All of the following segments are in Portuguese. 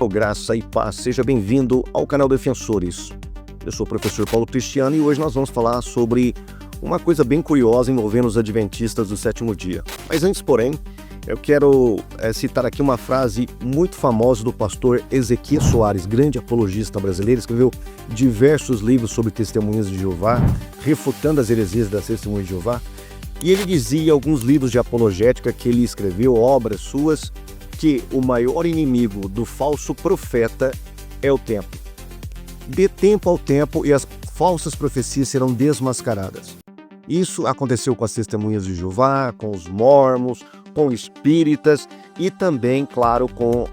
Graça e paz, seja bem-vindo ao canal Defensores. Eu sou o professor Paulo Cristiano e hoje nós vamos falar sobre uma coisa bem curiosa envolvendo os adventistas do sétimo dia. Mas antes, porém, eu quero citar aqui uma frase muito famosa do pastor Ezequiel Soares, grande apologista brasileiro, escreveu diversos livros sobre testemunhas de Jeová, refutando as heresias das testemunhas de Jeová. E ele dizia em alguns livros de apologética que ele escreveu, obras suas, que o maior inimigo do falso profeta é o tempo. Dê tempo ao tempo e as falsas profecias serão desmascaradas. Isso aconteceu com as testemunhas de Jeová, com os mormons, com espíritas e também, claro, com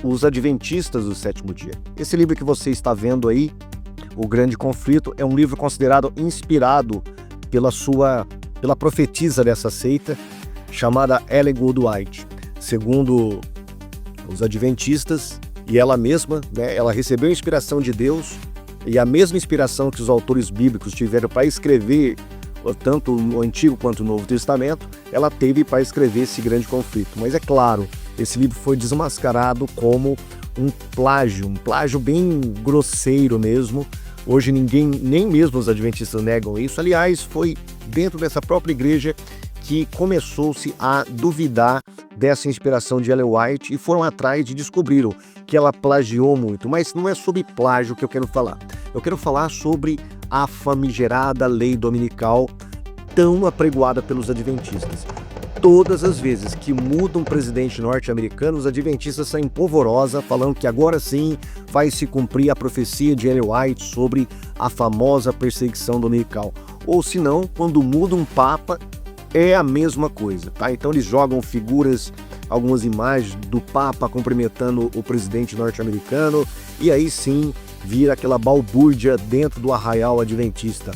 os adventistas do sétimo dia. Esse livro que você está vendo aí, O Grande Conflito, é um livro considerado inspirado pela profetisa dessa seita, chamada Ellen G. White. Segundo os adventistas e ela mesma, ela recebeu a inspiração de Deus e a mesma inspiração que os autores bíblicos tiveram para escrever tanto no Antigo quanto no Novo Testamento, ela teve para escrever esse grande conflito. Mas é claro, esse livro foi desmascarado como um plágio bem grosseiro mesmo. Hoje ninguém, nem mesmo os adventistas negam isso. Aliás, foi dentro dessa própria igreja que começou-se a duvidar dessa inspiração de Ellen White e foram atrás e descobriram que ela plagiou muito. Mas não é sobre plágio que eu quero falar. Eu quero falar sobre a famigerada lei dominical tão apregoada pelos adventistas. Todas as vezes que muda um presidente norte-americano, os adventistas saem polvorosa, falando que agora sim vai se cumprir a profecia de Ellen White sobre a famosa perseguição dominical. Ou se não, quando muda um papa, é a mesma coisa, tá? Então eles jogam figuras, algumas imagens do Papa cumprimentando o presidente norte-americano e aí sim vira aquela balbúrdia dentro do arraial adventista.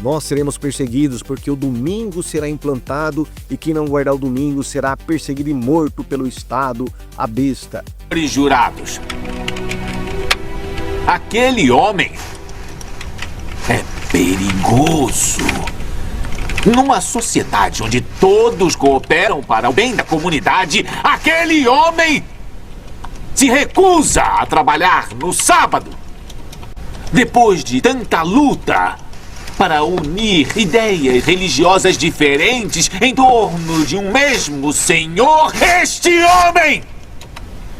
Nós seremos perseguidos porque o domingo será implantado e quem não guardar o domingo será perseguido e morto pelo Estado, a besta. Jurados, aquele homem é perigoso. Numa sociedade onde todos cooperam para o bem da comunidade, aquele homem se recusa a trabalhar no sábado. Depois de tanta luta para unir ideias religiosas diferentes em torno de um mesmo Senhor, este homem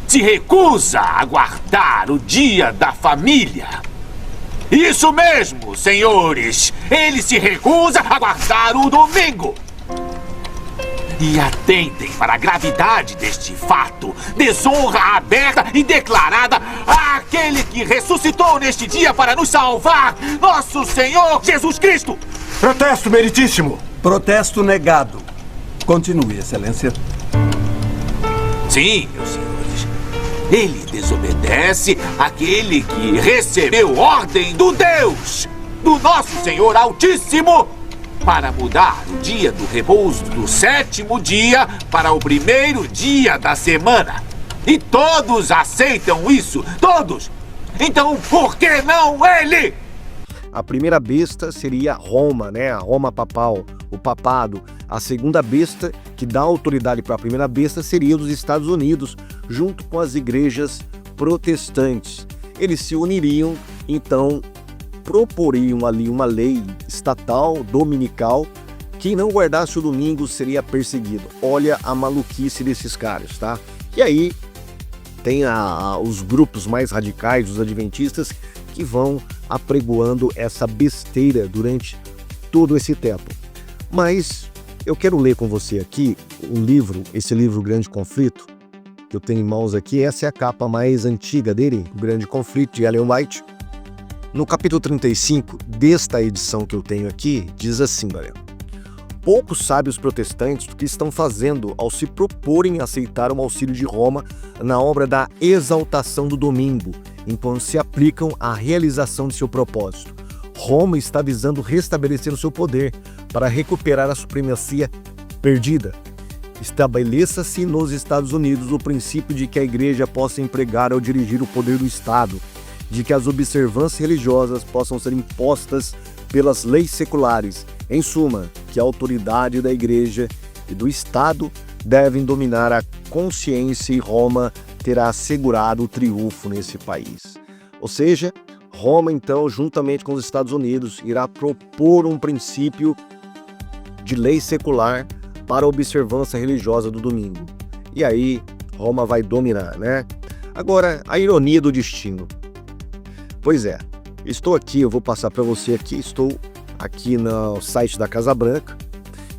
se recusa a guardar o dia da família. Isso mesmo, senhores! Ele se recusa a guardar o domingo! E atentem para a gravidade deste fato. Desonra aberta e declarada àquele que ressuscitou neste dia para nos salvar, nosso Senhor Jesus Cristo! Protesto, meritíssimo! Protesto negado. Continue, Excelência. Sim, meus senhores. Ele desobedece àquele que recebeu ordem do Deus, do nosso Senhor Altíssimo, para mudar o dia do repouso do sétimo dia para o primeiro dia da semana. E todos aceitam isso, todos. Então, por que não ele? A primeira besta seria Roma, a Roma papal, o papado. A segunda besta, que dá autoridade para a primeira besta, seria dos Estados Unidos, junto com as igrejas protestantes. Eles se uniriam, então proporiam ali uma lei estatal, dominical, quem não guardasse o domingo seria perseguido. Olha a maluquice desses caras, tá? E aí tem os grupos mais radicais, os adventistas, que vão apregoando essa besteira durante todo esse tempo. Mas eu quero ler com você aqui um livro, esse livro Grande Conflito, que eu tenho em mãos aqui. Essa é a capa mais antiga dele, O Grande Conflito, de Ellen White. No capítulo 35 desta edição que eu tenho aqui, diz assim, olha: poucos sabem os protestantes o que estão fazendo ao se proporem a aceitar o auxílio de Roma na obra da exaltação do domingo, enquanto se aplicam à realização de seu propósito. Roma está visando restabelecer o seu poder para recuperar a supremacia perdida. Estabeleça-se nos Estados Unidos o princípio de que a igreja possa empregar ou dirigir o poder do Estado, de que as observâncias religiosas possam ser impostas pelas leis seculares. Em suma, que a autoridade da igreja e do Estado devem dominar a consciência e Roma terá assegurado o triunfo nesse país. Ou seja, Roma, então, juntamente com os Estados Unidos, irá propor um princípio de lei secular para a observância religiosa do domingo. E aí, Roma vai dominar, né? Agora, a ironia do destino. Pois é, estou aqui, eu vou passar para você aqui, estou aqui no site da Casa Branca,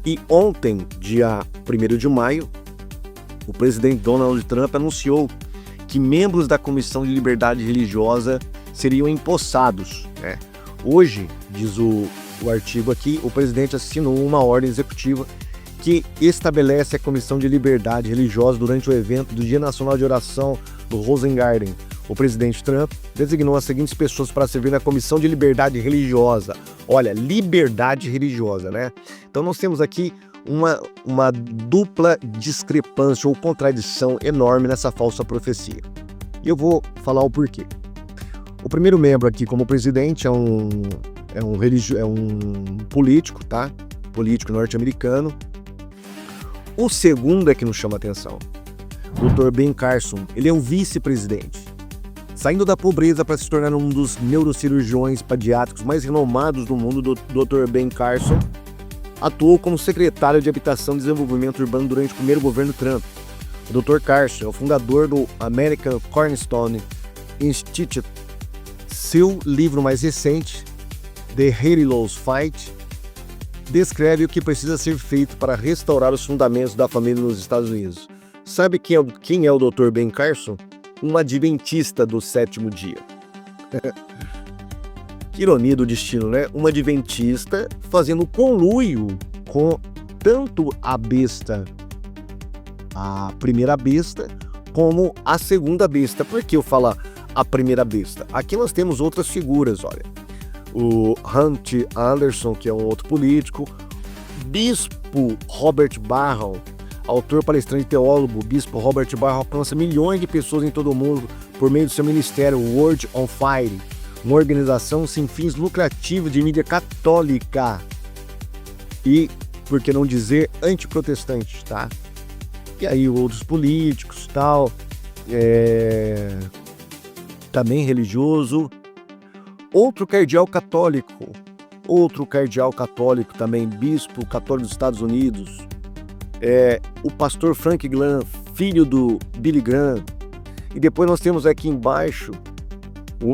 e ontem, dia 1º de maio, o presidente Donald Trump anunciou que membros da Comissão de Liberdade Religiosa seriam empossados, né? Hoje, diz o artigo aqui, o presidente assinou uma ordem executiva que estabelece a Comissão de Liberdade Religiosa durante o evento do Dia Nacional de Oração do Rosengarten. O presidente Trump designou as seguintes pessoas para servir na Comissão de Liberdade Religiosa. Olha, liberdade religiosa, né? Então nós temos aqui uma dupla discrepância ou contradição enorme nessa falsa profecia. E eu vou falar o porquê. O primeiro membro aqui como presidente é um político, tá? Político norte-americano. O segundo é que nos chama a atenção. Dr. Ben Carson, ele é um vice-presidente. Saindo da pobreza para se tornar um dos neurocirurgiões pediátricos mais renomados do mundo, Dr. Ben Carson atuou como secretário de Habitação e Desenvolvimento Urbano durante o primeiro governo Trump. O Dr. Carson é o fundador do American Cornerstone Institute. Seu livro mais recente, The Herilos Fight, descreve o que precisa ser feito para restaurar os fundamentos da família nos Estados Unidos. Sabe quem é o Dr. Ben Carson? Um adventista do sétimo dia. Que ironia do destino, né? Um adventista fazendo conluio com tanto a besta, a primeira besta, como a segunda besta. Por que eu falo a primeira besta? Aqui nós temos outras figuras, olha. O Hunt Anderson, que é um outro político, Bispo Robert Barron, autor, palestrante e teólogo. Bispo Robert Barron alcança milhões de pessoas em todo o mundo por meio do seu ministério Word on Fire, uma organização sem fins lucrativos de mídia católica e, por que não dizer, antiprotestante, tá? E aí outros políticos, tal, também religioso. Outro cardeal católico também, bispo católico dos Estados Unidos, o pastor Frank Graham, filho do Billy Graham. E depois nós temos aqui embaixo,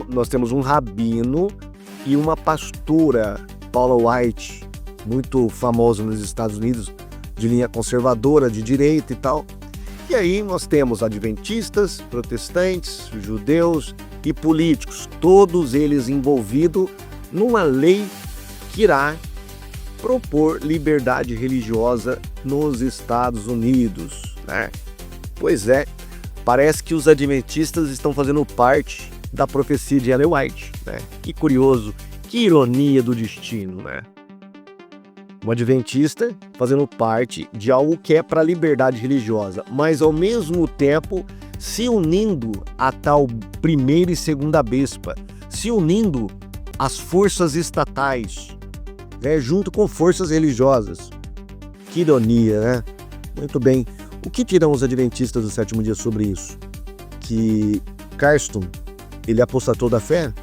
nós temos um rabino e uma pastora, Paula White, muito famosa nos Estados Unidos, de linha conservadora, de direita e tal. E aí nós temos adventistas, protestantes, judeus e políticos, todos eles envolvidos numa lei que irá propor liberdade religiosa nos Estados Unidos, né? Pois é, parece que os adventistas estão fazendo parte da profecia de Ellen White, né? Que curioso, que ironia do destino, né? Um adventista fazendo parte de algo que é para a liberdade religiosa, mas ao mesmo tempo se unindo a tal primeira e segunda bespa, se unindo às forças estatais, né, junto com forças religiosas. Que ironia, né? Muito bem. O que dirão os adventistas do sétimo dia sobre isso? Que Carson, ele apostatou da fé?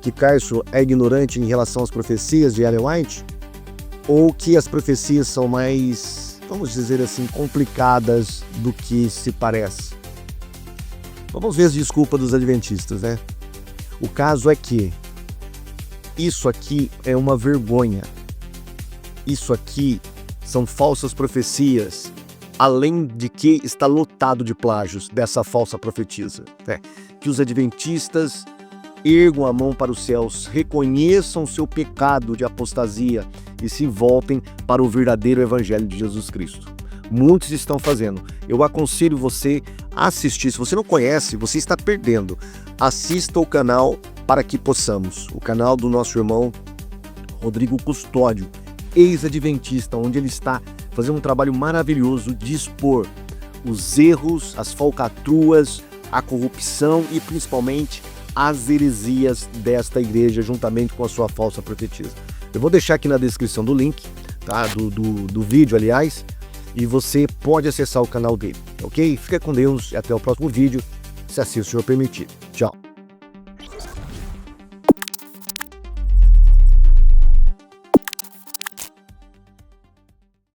Que Carson é ignorante em relação às profecias de Ellen White? Ou que as profecias são mais, vamos dizer assim, complicadas do que se parece? Vamos ver as desculpas dos adventistas, né? O caso é que isso aqui é uma vergonha. Isso aqui são falsas profecias, além de que está lotado de plágios dessa falsa profetisa, né? Que os adventistas ergam a mão para os céus, reconheçam seu pecado de apostasia e se voltem para o verdadeiro evangelho de Jesus Cristo. Muitos estão fazendo. Eu aconselho você a assistir. Se você não conhece, você está perdendo. Assista o canal para que possamos. O canal do nosso irmão Rodrigo Custódio, ex-adventista, onde ele está fazendo um trabalho maravilhoso de expor os erros, as falcatruas, a corrupção e principalmente as heresias desta igreja juntamente com a sua falsa profetisa. Eu vou deixar aqui na descrição do link, tá? do vídeo, aliás, e você pode acessar o canal dele, ok? Fica com Deus e até o próximo vídeo. se assim o senhor permitir. Tchau.